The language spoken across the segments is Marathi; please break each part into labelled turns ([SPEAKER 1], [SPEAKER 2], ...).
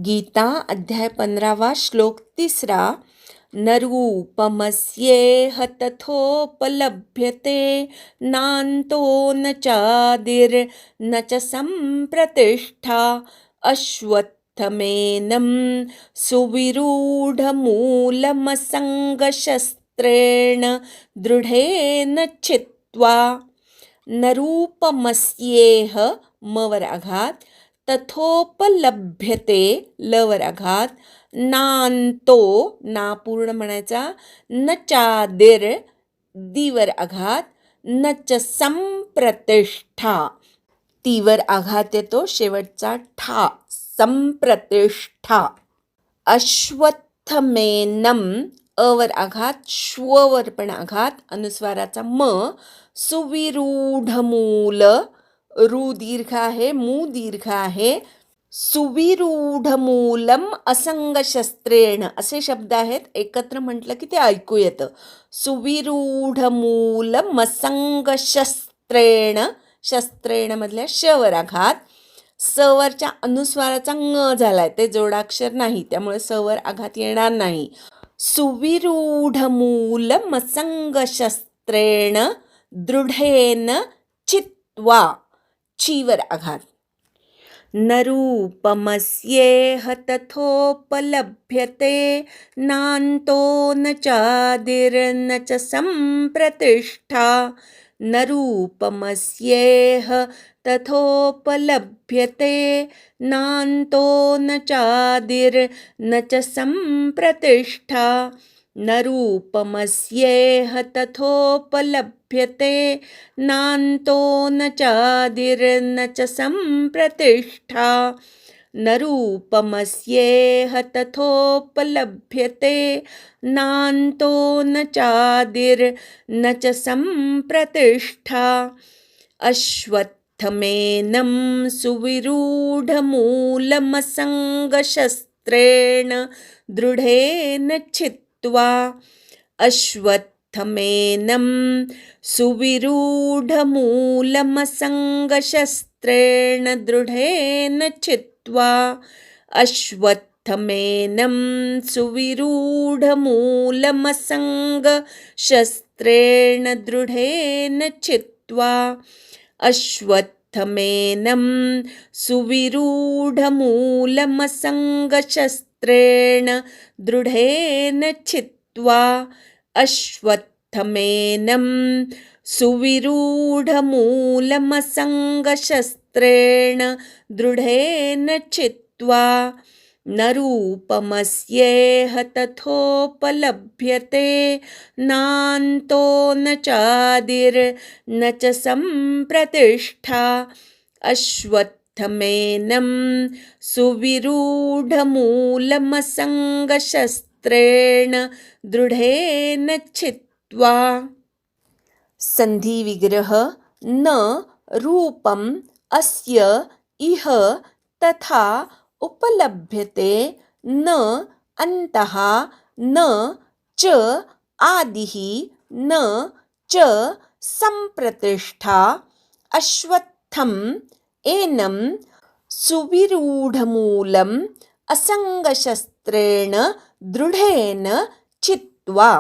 [SPEAKER 1] गीता अध्याय 15 श्लोक 3 न रूपमस्येह तथोपलभ्यते नान्तो न चादिर्न च सम्प्रतिष्ठा अश्वत्थमेनं सुविरूढमूलमसङ्गशस्त्रेण दृढेन चित्वा न रूपमस्येह मवर आघात तथोपलभ्यते लवर आघात नांतो ना पूर्ण म्हणायचा न चादिर दीवर आघात न च संप्रतिष्ठा तीवर आघात येतो शेवटचा ठा संप्रतिष्ठा अश्वत्थमेनम अवर आघात श्ववर पण आघात अनुस्वाराचा म सुविरूढमूल रू दीर्घ आहे मू दीर्घ आहे सुविरूढमूलम असंगशस्त्रेण असे शब्द आहेत एकत्र म्हटलं की ते ऐकू येतं सुविरूढमूलम असंगशस्त्रेण शस्त्रेण मधल्या शवर आघात सवरच्या अनुस्वाराचा ङ झालाय ते जोडाक्षर नाही त्यामुळे सवर आघात येणार नाही सुविरूढमूलम असंगशस्त्रेण दृढेन चित्वा चीवर आघात न रूपमस्येह तथोपलभ्यते नान्तो न चादिर्न च सम्प्रतिष्ठा न रूपमस्येह तथोपलभ्यते नान्तो न चादिर्न च सम्प्रतिष्ठा न रूपमस्येह तथोपलभ्यते नान्तो न चादिर्न च सम्प्रतिष्ठा न रूपमस्येह तथोपलभ्यते नान्तो न चादिर्न च सम्प्रतिष्ठा अश्वत्थमेनं सुविरूढमूलमसङ्गशस्त्रेण दृढेन चित्वा अश्वत्थमेनं सुविरूढमूलमसङ्गशस्त्रेण दृढेन चित्वा अश्वत्थमेनं सुविरूढमूलमसङ्गशस्त्रेण दृढेन चित्वा अश्वत्थमेनं सुविरूढमूलमसङ्गशस्त्रेण दृढेन चित्वा अश्वत्थमेनं सुविरूढमूलमसङ्गशस्त्रेण दृढेन चित्वा न रूपमस्येह तथोपलभ्यते नान्तो न चादिर्न च सम्प्रतिष्ठा अश्वत्थमेनं सुविरूढमूलमसङ्गशस्त्रेण दृढेन चित्वा संधि विग्रह न रूपम अस्य इह तथा उपलभ्यते न अन्तः न च आदिः न च सम्प्रतिष्ठा अश्वत्थम् एनं सुविरूढमूलम् असंगशस्त्रेण दृढेन चित्वा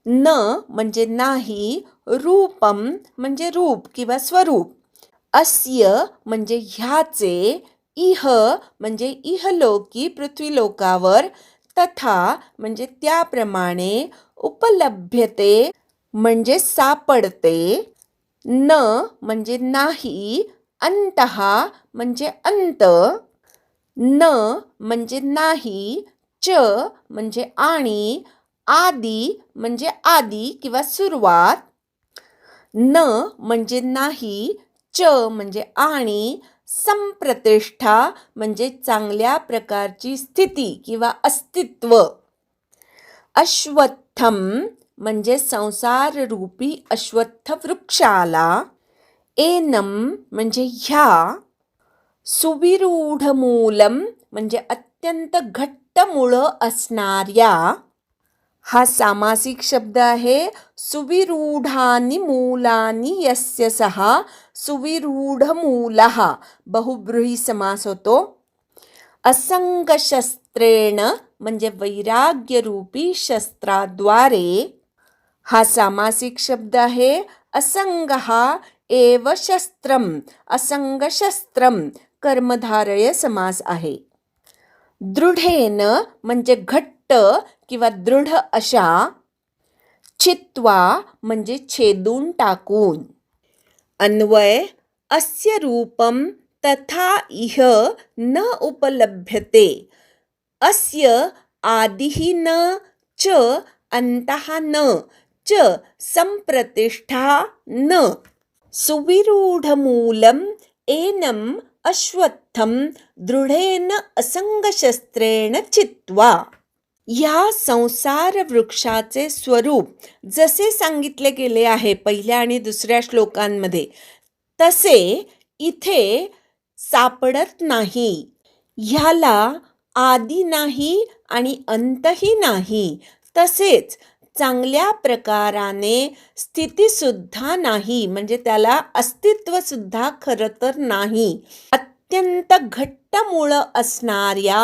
[SPEAKER 1] न म्हणजे नाही रूपम म्हणजे रूप किंवा स्वरूप अस्य म्हणजे ह्याचे इह म्हणजे इहलोकी पृथ्वीलोकावर तथा म्हणजे त्याप्रमाणे उपलभ्यते म्हणजे सापडते न म्हणजे नाही अंतः म्हणजे अंत न म्हणजे नाही च म्हणजे आणि आदी म्हणजे आदी किंवा सुरुवात न म्हणजे नाही च म्हणजे आणि संप्रतिष्ठा म्हणजे चांगल्या प्रकारची स्थिती किंवा अस्तित्व अश्वत्थम म्हणजे संसार रूपी अश्वत्थ वृक्षाला एनम म्हणजे ह्या सुविरूढमूलम म्हणजे अत्यंत घट्ट मुळं असणाऱ्या हा सामासिक शब्द आहे सुविरूढानि मूलानि यस्य सहा सुविरूढ मूलः बहुब्रूही समास होतो असंगशस्त्रेण म्हणजे वैराग्यरूपी शस्त्राद्वारे. हा सामासिक शब्द आहे. असंग हा एव शस्त्रम, असंगशस्त्रम कर्मधारय समास आहे. दृढेन म्हणजे घट्ट किंवा दृढ अशा. चित्वा म्हणजे छेदून टाकून. अन्वय अस्य रूपम तथा इह न उपलभ्यते. अस्य आदिः न च अंतः न च संप्रतिष्ठा न. सुविरूढमूलम एनम अश्वत्थम दृढेन असंगशस्त्रेण चित्वा. या संसार वृक्षाचे स्वरूप जसे सांगितले गेले आहे पहिल्या आणि दुसऱ्या श्लोकांमध्ये, तसे इथे सापडत नाही. ह्याला आदी नाही आणि अंतही नाही, तसेच चांगल्या प्रकाराने स्थितीसुद्धा नाही, म्हणजे त्याला अस्तित्वसुद्धा खरं तर नाही. अत्यंत घट्ट मुळं असणाऱ्या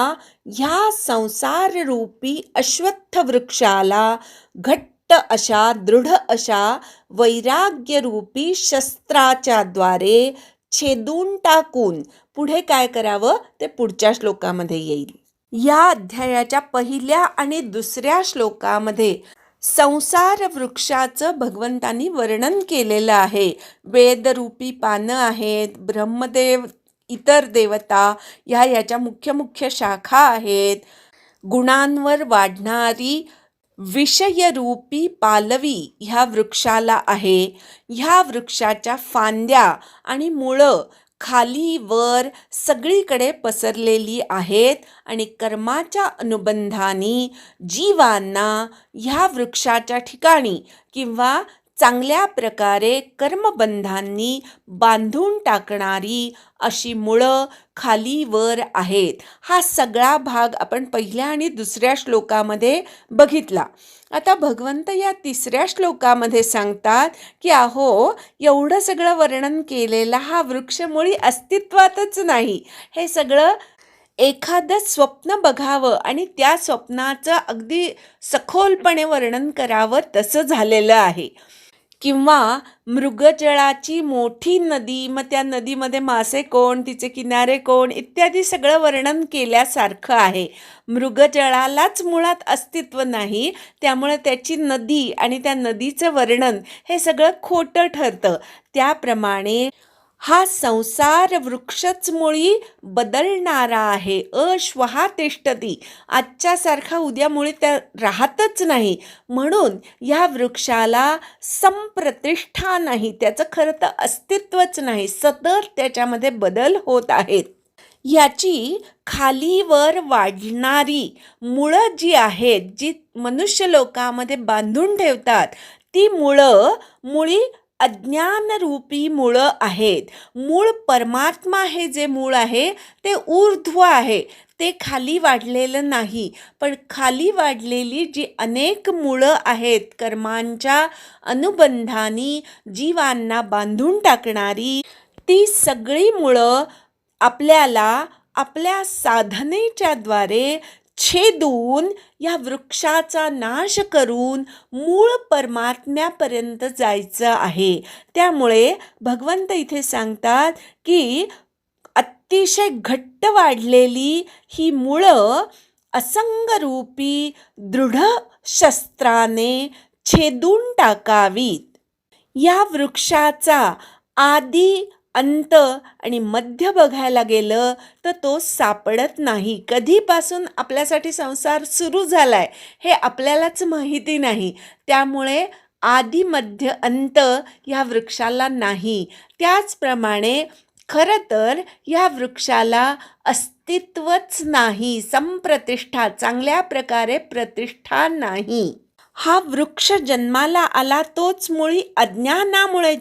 [SPEAKER 1] ह्या संसाररूपी अश्वत्थ वृक्षाला घट्ट अशा दृढ अशा वैराग्यरूपी शस्त्राच्या द्वारे छेदून टाकून पुढे काय करावं ते पुढच्या श्लोकामध्ये येईल. या अध्यायाच्या पहिल्या आणि दुसऱ्या श्लोकामध्ये संसार वृक्षाचं भगवंतांनी वर्णन केलेलं आहे. वेदरूपी पानं आहेत, ब्रह्मदेव, इतर देवता ह्या याच्या मुख्य मुख्य शाखा आहेत. गुणांवर वाढणारी विषयरूपी पालवी ह्या वृक्षाला आहे. ह्या वृक्षाच्या फांद्या आणि मुळं खाली वर सगळीकडे पसरलेली आहेत आणि कर्माच्या अनुबंधाने जीवांना ह्या वृक्षाच्या ठिकाणी किंवा चांगल्या प्रकारे कर्मबंधांनी बांधून टाकणारी अशी मुळं खाली वर आहेत. हा सगळा भाग आपण पहिल्या आणि दुसऱ्या श्लोकामध्ये बघितला. आता भगवंत या तिसऱ्या श्लोकामध्ये सांगतात की अहो, एवढं सगळं वर्णन केलेला हा वृक्ष मुळी अस्तित्वातच नाही. हे सगळं एखादं स्वप्न बघावं आणि त्या स्वप्नाचं अगदी सखोलपणे वर्णन करावं तसं झालेलं आहे. किंवा मृगजळाची मोठी नदी, मग त्या नदीमध्ये मासे कोण, तिचे किनारे कोण इत्यादी सगळं वर्णन केल्यासारखं आहे. मृगजळालाच मुळात अस्तित्व नाही, त्यामुळे त्याची नदी आणि त्या नदीचं वर्णन हे सगळं खोटं ठरतं. त्याप्रमाणे हा संसार वृक्षच मुळी बदलणारा आहे. अश्वहा तिष्ठती, आजच्यासारखा उद्या मुळी त्या राहतच नाही. म्हणून या वृक्षाला संप्रतिष्ठा नाही, त्याचं खरं तर अस्तित्वच नाही, सतत त्याच्यामध्ये बदल होत आहेत. याची खालीवर वाढणारी मुळं जी आहेत, जी मनुष्य लोकामध्ये बांधून ठेवतात, ती मुळी अज्ञानरूपी मुळं आहेत. मूळ परमात्मा हे जे मूळ आहे ते ऊर्ध्व आहे, ते खाली वाढलेलं नाही. पण खाली वाढलेली जी अनेक मुळं आहेत, कर्मांच्या अनुबंधाने जीवांना बांधून टाकणारी, ती सगळी मुळं आपल्याला आपल्या साधनेच्या द्वारे छेदून या वृक्षाचा नाश करून मूळ परमात्म्यापर्यंत जायचं आहे. त्यामुळे भगवंत इथे सांगतात की अतिशय घट्ट वाढलेली ही मुळं असंगरूपी दृढ शस्त्राने छेदून टाकावीत. या वृक्षाचा आदी अंत आणि मध्य बघायला गेलं तर तो सापडत नाही. कधीपासून आपल्यासाठी संसार सुरू झालाय हे आपल्यालाच माहिती नाही. त्यामुळे आदी मध्य अंत या वृक्षाला नाही. त्याचप्रमाणे खरं तर या वृक्षाला अस्तित्वच नाही, संप्रतिष्ठा, चांगल्या प्रकारे प्रतिष्ठा नाही. हा वृक्ष जन्माला आला तोच मुळी अज्ञानामुळे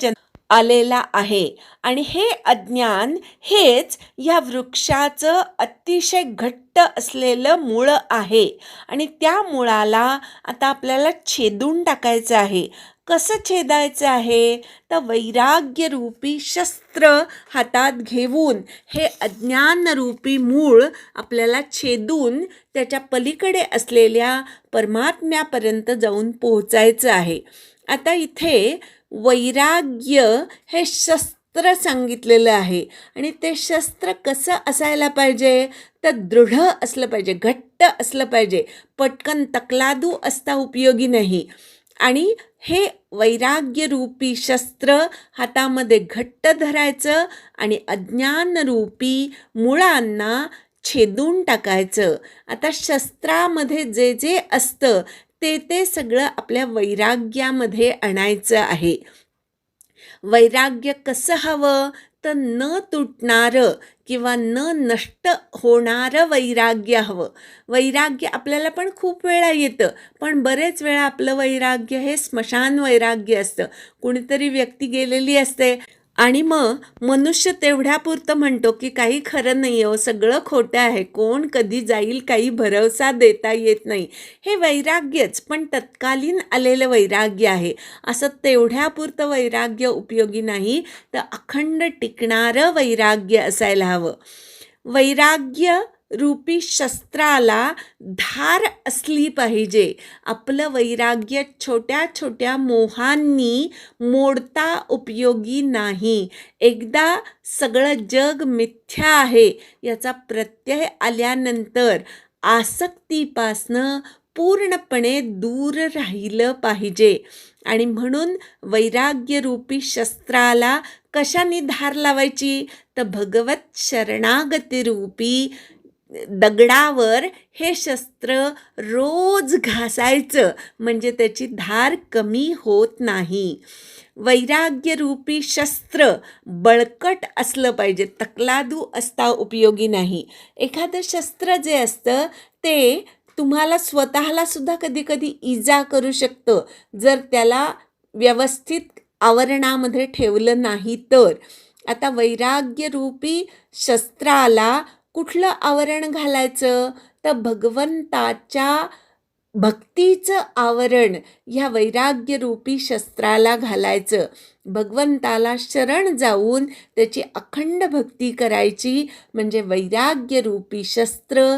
[SPEAKER 1] आलेला आहे आणि हे अज्ञान हेच या वृक्षाचं अतिशय घट्ट असलेलं मुळं आहे आणि त्या मुळाला आता आपल्याला छेदून टाकायचं आहे. कसं छेदायचं आहे? तर वैराग्यरूपी शस्त्र हातात घेऊन हे अज्ञानरूपी मूळ आपल्याला छेदून त्याच्या पलीकडे असलेल्या परमात्म्यापर्यंत जाऊन पोहोचायचं आहे. आता इथे वैराग्य हे शस्त्र सांगितलेलं आहे आणि ते शस्त्र कसं असायला पाहिजे? तर दृढ असलं पाहिजे, घट्ट असलं पाहिजे, पटकन तकलादू असता उपयोगी नाही. आणि हे वैराग्यरूपी शस्त्र हातामध्ये घट्ट धरायचं आणि अज्ञानरूपी मुळांना छेदून टाकायचं. आता शस्त्रामध्ये जे जे असतं ते सगळं आपल्या वैराग्यामध्ये आणायचं आहे. वैराग्य कसं हवं? तर न तुटणारं किंवा न नष्ट होणारं वैराग्य हवं. वैराग्य आपल्याला पण खूप वेळा येतं, पण बरेच वेळा आपलं वैराग्य हे स्मशान वैराग्य असतं. कुणीतरी व्यक्ती गेलेली असते आणि मग मनुष्य तेवढ्यापुरतं म्हणतो की काही खरं नाही हो, सगळं खोटं आहे, कोण कधी जाईल काही भरवसा देता येत नाही. हे वैराग्यच, पण तत्कालीन आलेलं वैराग्य आहे. असं तेवढ्यापुरतं वैराग्य उपयोगी नाही, तर अखंड टिकणारं वैराग्य असायला हवं. वैराग्य रूपी शस्त्राला धार असली पाहिजे. आपलं वैराग्य छोट्या छोट्या मोहांनी मोडता उपयोगी नाही. एकदा सगळं जग मिथ्या आहे याचा प्रत्यय आल्यानंतर आसक्तीपासनं पूर्णपणे दूर राहिलं पाहिजे. आणि म्हणून वैराग्यरूपी शस्त्राला कशाने धार लावायची? तर भगवत शरणागतीरूपी दगडावर हे शस्त्र रोज घासायचं, म्हणजे त्याची धार कमी होत नाही. वैराग्यरूपी शस्त्र बळकट असलं पाहिजे, तकलादू असता उपयोगी नाही. एखादं शस्त्र जे असतं ते तुम्हाला स्वतःला सुद्धा कधी कधी इजा करू शकतं जर त्याला व्यवस्थित आवरणामध्ये ठेवलं नाही तर. आता वैराग्यरूपी शस्त्राला कुठलं आवरण घालायचं? तर भगवंताच्या भक्तीचं आवरण ह्या वैराग्यरूपी शस्त्राला घालायचं. भगवंताला शरण जाऊन त्याची अखंड भक्ती करायची, म्हणजे वैराग्यरूपी शस्त्र.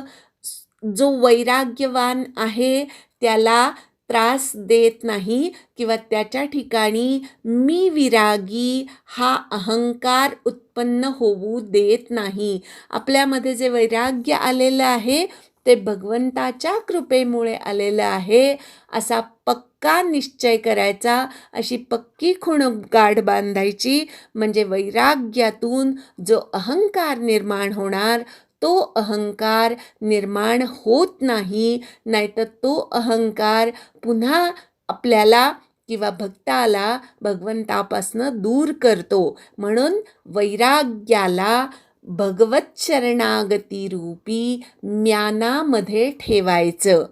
[SPEAKER 1] जो वैराग्यवान आहे त्याला त्रास देत नाही किंवा त्याच्या ठिकाणी मी विरागी हा अहंकार उत्पन्न होऊ देत नाही. आपल्यामध्ये जे वैराग्य आलेलं आहे ते भगवंताच्या कृपेमुळे आलेलं आहे असा पक्का निश्चय करायचा, अशी पक्की खूण गाढ बांधायची. म्हणजे वैराग्यातून जो अहंकार निर्माण होणार तो अहंकार निर्माण होत नाही, नाहीतर तो अहंकार पुन्हा आपल्याला किंवा भक्ताला भगवंतापासनं दूर करतो. म्हणून वैराग्याला भगवत शरणागती रूपी म्यानामध्ये ठेवायचं.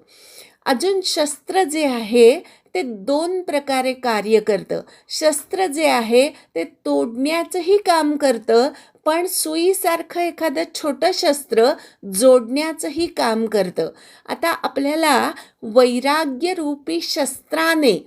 [SPEAKER 1] अजून शस्त्र जे आहे ते 2 प्रकारे कार्य करतं. शस्त्र जे आहे ते तोडण्याचंही काम करतं, पण सुईसारखं एखादं छोटं शस्त्र जोडण्याचंही काम करतं. आता आपल्याला वैराग्यरूपी शस्त्राने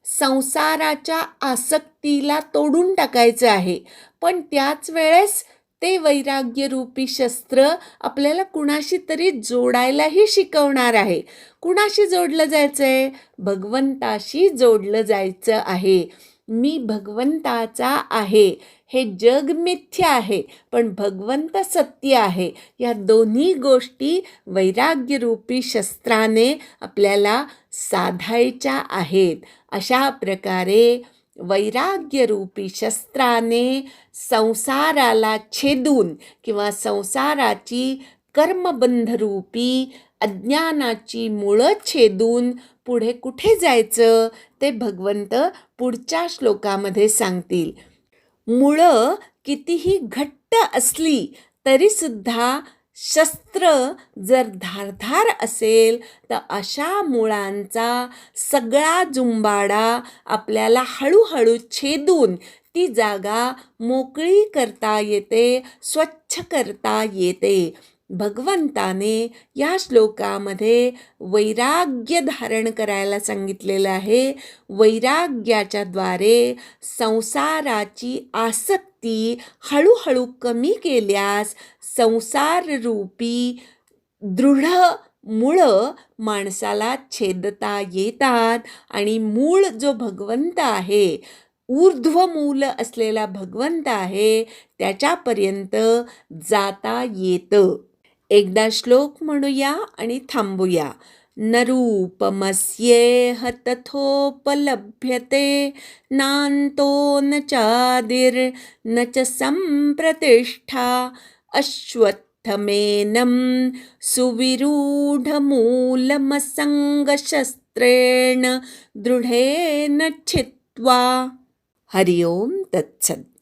[SPEAKER 1] संसाराच्या आसक्तीला तोडून टाकायचं आहे, पण त्याच वेळेस ते वैराग्यरूपी शस्त्र आपल्याला कुणाशी तरी जोडायलाही शिकवणार आहे. कुणाशी जोडलं जायचं आहे? भगवंताशी जोडलं जायचं आहे. मी भगवंताचा आहे, हे जग मिथ्या आहे पण भगवंत सत्य आहे. या दोन्ही गोष्टी वैराग्यरूपी शस्त्राने आपल्याला साधायच्या आहेत. अशा प्रकारे वैराग्यरूपी शस्त्राने संसाराला छेदून किंवा संसाराची कर्मबंधरूपी अज्ञानाची मुळं छेदून पुढे कुठे जायचं ते भगवंत पुढच्या श्लोकामध्ये सांगतील. मुळं कितीही घट्ट असली तरीसुद्धा शस्त्र जर धारधार असेल तर अशा मुळांचा सगळा जुंबाडा आपल्याला हळूहळू छेदून ती जागा मोकळी करता येते, स्वच्छ करता येते. भगवंताने या श्लोकामध्ये वैराग्य धारण करायला सांगितलेलं आहे. वैराग्याच्या द्वारे संसाराची आसक्ती हळूहळू कमी केल्यास संसाररूपी दृढ मुळं माणसाला छेदता येतात आणि मूळ जो भगवंत आहे, ऊर्ध्वमूल असलेला भगवंत आहे, त्याच्यापर्यंत जाता येतं. एकदा श्लोक म्हणूया आणि थांबूया. न रूपमस्येह तथोपलभ्यते नान्तो न चादिर्न च सम्प्रतिष्ठा अश्वत्थमेनं सुविरूढमूलमसङ्गशस्त्रेण दृढेन छित्त्वा. हरि ओम तत्सत्.